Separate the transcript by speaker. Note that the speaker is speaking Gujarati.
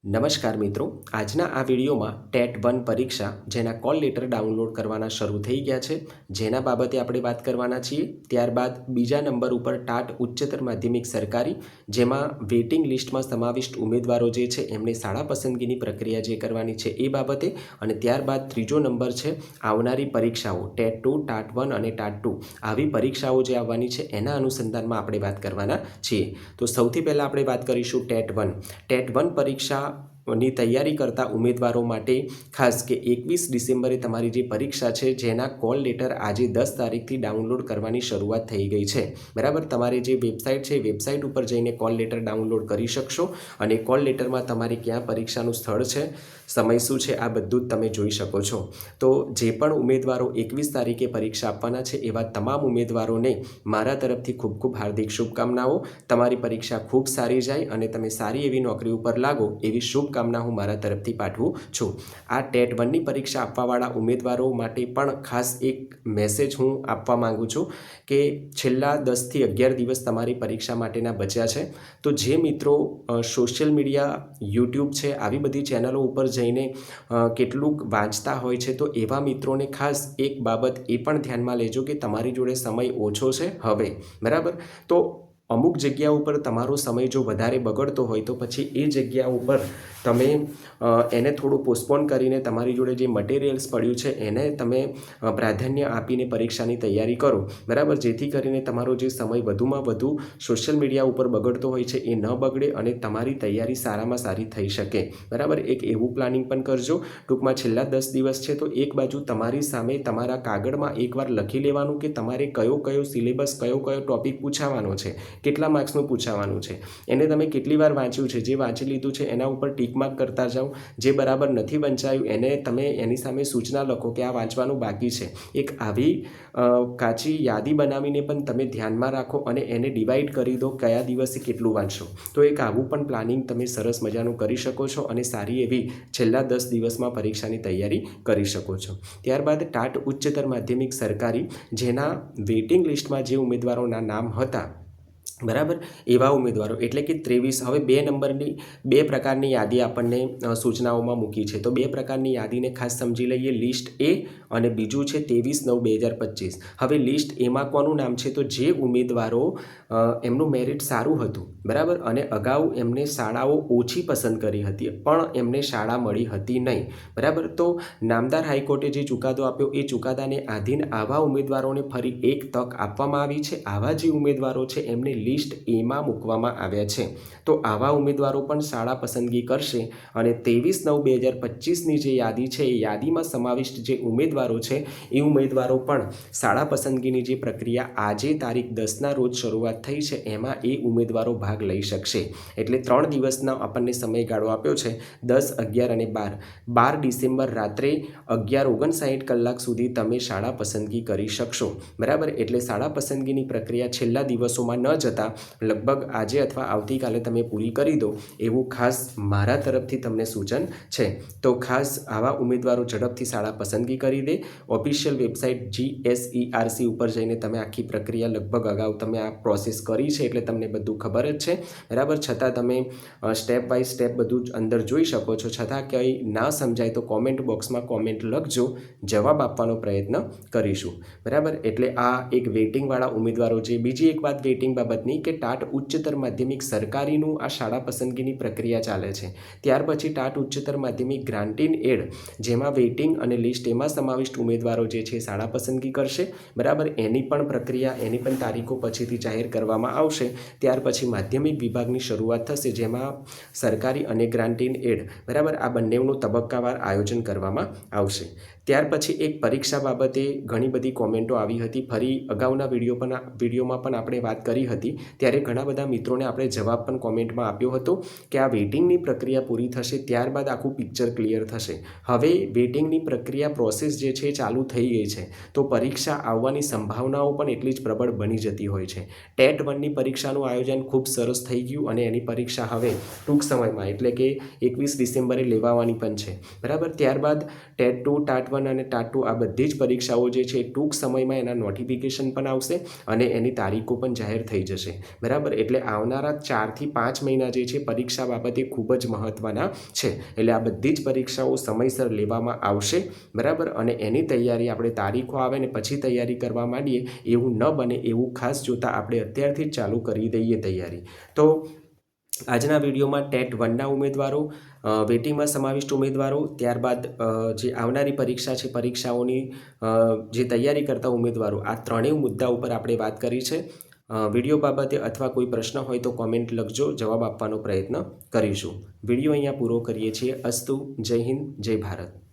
Speaker 1: નમસ્કાર મિત્રો, આજના આ વિડીયોમાં ટેટ 1 પરીક્ષા જેના કોલ લેટર ડાઉનલોડ કરવાના શરૂ થઈ ગયા છે જેના બાબતે આપણે વાત કરવાના છીએ। ત્યારબાદ બીજા નંબર ઉપર ટાટ ઉચ્ચતર માધ્યમિક સરકારી જેમાં વેઇટિંગ લિસ્ટમાં સમાવિષ્ટ ઉમેદવારો જે છે એમને શાળા પસંદગીની પ્રક્રિયા જે કરવાની છે એ બાબતે, અને ત્યારબાદ ત્રીજો નંબર છે આવનારી પરીક્ષાઓ ટેટ 2, ટાટ 1 અને ટાટ 2 આવી પરીક્ષાઓ જે આવવાની છે એના અનુસંધાનમાં આપણે વાત કરવાના છીએ। તો સૌથી પહેલાં આપણે વાત કરીશું ટેટ 1 પરીક્ષા ની તૈયારી કરતા ઉમેદવારો માટે ખાસ કે 21 ડિસેમ્બરે તમારી જે પરીક્ષા છે જેના કોલ લેટર આજે 10 તારીખથી ડાઉનલોડ કરવાની શરૂઆત થઈ ગઈ છે, બરાબર। તમારી જે વેબસાઇટ છે વેબસાઇટ ઉપર જઈને કોલ લેટર ડાઉનલોડ કરી શકશો અને કોલ લેટરમાં તમારી ક્યાં પરીક્ષાનું સ્થળ છે, સમય શું છે, આ બધું જ તમે જોઈ શકો છો। તો જે પણ ઉમેદવારો 21 તારીખે પરીક્ષા આપવાના છે એવા તમામ ઉમેદવારોને મારા તરફથી ખૂબ ખૂબ હાર્દિક શુભકામનાઓ। તમારી પરીક્ષા ખૂબ સારી જાય અને તમે સારી એવી નોકરી ઉપર લાગો એવી શુભકામના હું મારા તરફથી પાઠવું છું। આ ટેટ 1ની પરીક્ષા આપવાવાળા ઉમેદવારો માટે પણ ખાસ એક મેસેજ હું આપવા માંગુ છું કે છેલ્લા 10 થી 11 દિવસ તમારી પરીક્ષા માટેના બચ્યા છે, તો જે મિત્રો સોશિયલ મીડિયા, યુટ્યુબ છે આવી બધી ચેનલો ઉપર જઈને કેટલુંક વાંચતા હોય છે, તો એવા મિત્રોને ખાસ એક બાબત એ પણ ધ્યાનમાં લેજો કે તમારી જોડે સમય ઓછો છે હવે, બરાબર। તો અમુક જગ્યા ઉપર તમારો સમય જો વધારે બગડતો હોય તો પછી એ જગ્યા ઉપર તમે એને થોડું પોસ્ટપોન કરીને તમારી જોડે જે મટીરિયલ્સ પડ્યું છે એને તમે પ્રાધાન્ય આપીને પરીક્ષાની તૈયારી કરો, બરાબર। જેથી કરીને તમારો જે સમય વધુમાં વધુ સોશિયલ મીડિયા ઉપર બગડતો હોય છે એ ન બગડે અને તમારી તૈયારી સારામાં સારી થઈ શકે, બરાબર। એક એવું પ્લાનિંગ પણ કરજો, ટૂંકમાં છેલ્લા 10 દિવસ છે તો એક બાજુ તમારી સામે તમારા કાગળમાં એકવાર લખી લેવાનું કે તમારે કયો સિલેબસ, કયો ટોપિક પૂછાવાનો છે, કેટલા માર્ક્સનું પૂછાવાનું છે, એને તમે કેટલી વાર વાંચ્યું છે, જે વાંચી લીધું છે એના ઉપર ટીક માર્ક કરતા જાઓ, જે બરાબર નથી વંચાયું એને તમે એની સામે સૂચના લખો કે આ વાંચવાનું બાકી છે। એક આવી કાચી યાદી બનાવીને પણ તમે ધ્યાનમાં રાખો અને એને ડિવાઈડ કરી દો કયા દિવસે કેટલું વાંચશો, તો એક આવું પણ પ્લાનિંગ તમે સરસ મજાનું કરી શકો છો અને સારી એવી છેલ્લા 10 દિવસમાં પરીક્ષાની તૈયારી કરી શકો છો। ત્યારબાદ ટાટ ઉચ્ચતર માધ્યમિક સરકારી જેના વેઇટિંગ લિસ્ટમાં જે ઉમેદવારોના નામ હતા, બરાબર, એવા ઉમેદવારો એટલે કે 23, હવે 2 નંબરની 2 પ્રકારની યાદી આપણને સૂચનાઓમાં મૂકી છે, તો 2 પ્રકારની યાદીને ખાસ સમજી લઈએ। લિસ્ટ એ અને બીજું છે 23/9/2025। હવે લિસ્ટ એમાં કોનું નામ છે, તો જે ઉમેદવારો એમનું મેરિટ સારું હતું, બરાબર, અને અગાઉ એમને શાળાઓ ઓછી પસંદ કરી હતી પણ એમને શાળા મળી હતી નહીં, બરાબર। તો નામદાર હાઈકોર્ટે જે ચુકાદો આપ્યો એ ચુકાદાને આધીન આવા ઉમેદવારોને ફરી એક તક આપવામાં આવી છે। આવા જે ઉમેદવારો છે એમને લિસ્ટ એમાં મૂકવામાં આવ્યા છે, તો આવા ઉમેદવારો પણ શાળા પસંદગી કરશે અને 23/9/2025ની જે યાદી છે એ યાદીમાં સમાવિષ્ટ જે ઉમેદવારો છે એ ઉમેદવારો પણ શાળા પસંદગીની જે પ્રક્રિયા આજે તારીખ 10ના રોજ શરૂઆત થઈ છે એમાં એ ઉમેદવારો ભાગ લઈ શકશે। એટલે 3 દિવસનો આપણને સમયગાળો આપ્યો છે, 10, 11 અને 12 ડિસેમ્બર રાત્રે 11:59 કલાક સુધી તમે શાળા પસંદગી કરી શકશો, બરાબર। એટલે શાળા પસંદગીની પ્રક્રિયા છેલ્લા દિવસોમાં ન જતા લગભગ આજે અથવા આવતીકાલે તમે પૂરી કરી દો એવું ખાસ મારા તરફથી તમને સૂચન છે। તો ખાસ આવા ઉમેદવારો ઝડપથી શાળા પસંદગી કરી દે। ઓફિશિયલ વેબસાઇટ GSERC ઉપર જઈને તમે આખી પ્રક્રિયા લગભગ અગાઉ તમે આ પ્રોસેસ કરી છે એટલે તમને બધું ખબર જ છે, બરાબર। છતાં તમે સ્ટેપ બાય સ્ટેપ બધું જ અંદર જોઈ શકો છો, છતાં કંઈ ના સમજાય તો કોમેન્ટ બોક્સમાં કોમેન્ટ લખજો, જવાબ આપવાનો પ્રયત્ન કરીશું, બરાબર। એટલે આ એક વેઇટિંગવાળા ઉમેદવારો છે। બીજી એક વાત વેઇટિંગ બાબતની કે ટાટ ઉચ્ચતર માધ્યમિક સરકારીનું આ શાળા પસંદગીની પ્રક્રિયા ચાલે છે, ત્યાર પછી ટાટ ઉચ્ચતર માધ્યમિક ગ્રાન્ટ ઇન એડ જેમાં વેઇટિંગ અને લિસ્ટ એમાં સમાવિષ્ટ ઉમેદવારો જે છે શાળા પસંદગી કરશે, બરાબર। એની પણ પ્રક્રિયા, એની પણ તારીખો પછીથી જાહેર કરવામાં આવશે। ત્યાર પછી માધ્યમિક વિભાગની શરૂઆત થશે જેમાં સરકારી અને ગ્રાન્ટ ઇન એડ, બરાબર, આ બંનેનું તબક્કાવાર આયોજન કરવામાં આવશે। ત્યાર પછી એક પરીક્ષા બાબતે ઘણી બધી કોમેન્ટો આવી હતી, ફરી અગાઉના વિડીયોમાં પણ આપણે વાત કરી હતી ત્યારે ઘણા બધા મિત્રોને આપણે જવાબ પણ કોમેન્ટમાં આપ્યો હતો કે આ વેઇટિંગની પ્રક્રિયા પૂરી થશે ત્યારબાદ આખું પિક્ચર ક્લિયર થશે। હવે વેઇટિંગની પ્રક્રિયા પ્રોસેસ જે છે એ ચાલુ થઈ ગઈ છે, તો પરીક્ષા આવવાની સંભાવનાઓ પણ એટલી જ પ્રબળ બની જતી હોય છે। ટેટ 1ની પરીક્ષાનું આયોજન ખૂબ સરસ થઈ ગયું અને એની પરીક્ષા હવે ટૂંક સમયમાં એટલે કે 21 ડિસેમ્બરે લેવાવાની પણ છે, બરાબર। ત્યારબાદ ટેટ 2, ટાટ 1 અને ટાટ 2 આ બધી જ પરીક્ષાઓ જે છે ટૂંક સમયમાં એના નોટિફિકેશન પણ આવશે અને એની તારીખો પણ જાહેર થઈ જશે, બરાબર. એટલે આવનારા 4 થી 5 મહિના જે છે પરીક્ષા બાબતે ખૂબ જ મહત્ત્વના છે. એટલે આ બધી જ પરીક્ષાઓ સમયસર લેવામાં આવશે, બરાબર. અને એની તૈયારી આપણે તારીખો આવે ને પછી તૈયારી કરવા માંડીએ એવું ન બને એવું ખાસ જોતાં આપણે અત્યારથી જ ચાલુ કરી દઈએ તૈયારી. તો આજના વિડીયોમાં ટેટ 1ના ઉમેદવારો, વેટિંગમાં સમાવિષ્ટ ઉમેદવારો, ત્યારબાદ જે આવનારી પરીક્ષા છે પરીક્ષાઓની જે તૈયારી કરતા ઉમેદવારો, આ ત્રણેય મુદ્દા ઉપર આપણે વાત કરી છે. વિડીયો બાબતે અથવા કોઈ પ્રશ્ન હોય તો કોમેન્ટ લખજો, જવાબ આપવાનો પ્રયત્ન કરીશું. વિડીયો અહીંયા પૂરો કરીએ છીએ. અસ્તુ. જય હિન્દ, જય ભારત.